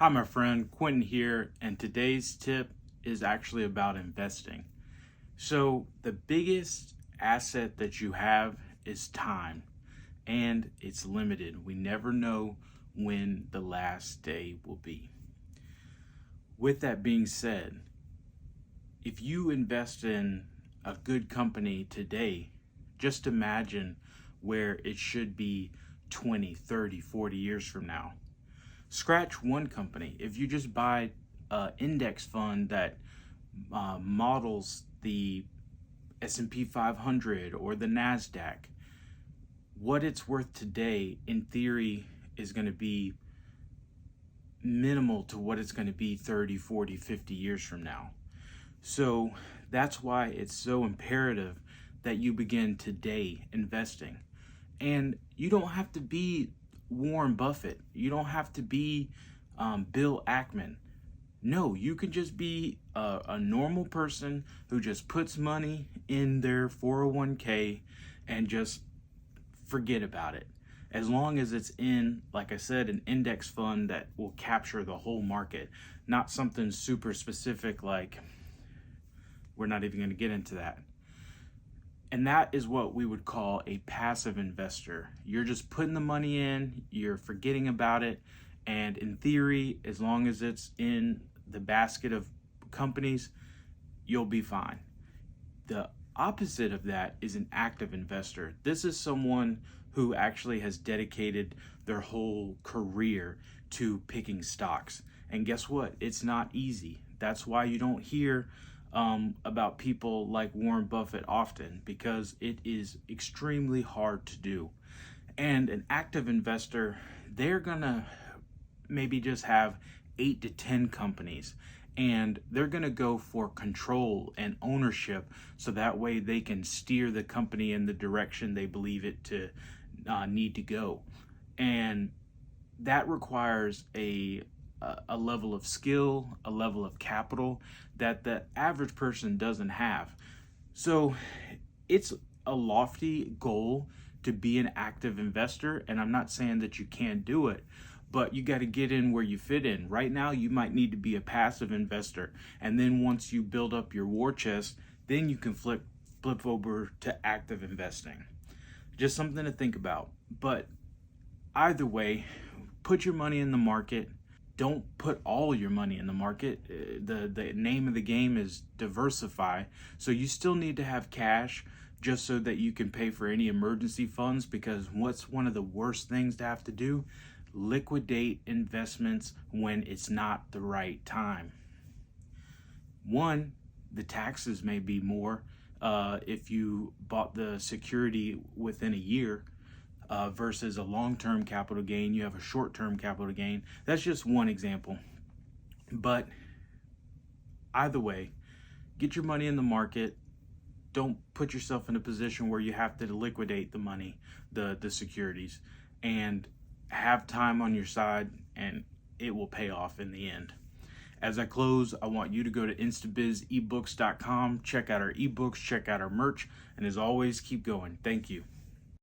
Hi, my friend Quentin here, and today's tip is actually about investing. So, the biggest asset that you have is time, and it's limited. We never know when the last day will be. With that being said, if you invest in a good company today, just imagine where it should be 20, 30, 40 years from now. Scratch one company. If you just buy an index fund that models the S&P 500 or the NASDAQ, what it's worth today, in theory, is going to be minimal to what it's going to be 30, 40, 50 years from now. So that's why it's so imperative that you begin today investing. And you don't have to be Warren Buffett. You don't have to be Bill Ackman. No, you can just be a normal person who just puts money in their 401k and just forget about it. As long as it's in, like I said, an index fund that will capture the whole market, not something super specific like, we're not even going to get into that. And that is what we would call a passive investor. You're just putting the money in, you're forgetting about it, and in theory, as long as it's in the basket of companies, you'll be fine. The opposite of that is an active investor. This is someone who actually has dedicated their whole career to picking stocks. And guess what? It's not easy. That's why you don't hear about people like Warren Buffett often, because it is extremely hard to do. And an active investor, they're gonna maybe just have 8 to 10 companies, and they're gonna go for control and ownership, so that way they can steer the company in the direction they believe it to need to go. And that requires a level of skill, a level of capital that the average person doesn't have. So it's a lofty goal to be an active investor, and I'm not saying that you can't do it, but you got to get in where you fit in. Right now, you might need to be a passive investor, and then once you build up your war chest, then you can flip over to active investing. Just something to think about. But either way, put your money in the market. Don't put all your money in the market. The name of the game is diversify. So you still need to have cash just so that you can pay for any emergency funds, because what's one of the worst things to have to do? Liquidate investments when it's not the right time. One, the taxes may be more if you bought the security within a year. Versus a long-term capital gain, you have a short-term capital gain. That's just one example. But either way, get your money in the market. Don't put yourself in a position where you have to liquidate the money, the securities, and have time on your side, and it will pay off in the end. As I close, I want you to go to instabizebooks.com, check out our ebooks, check out our merch, and as always, keep going. Thank you.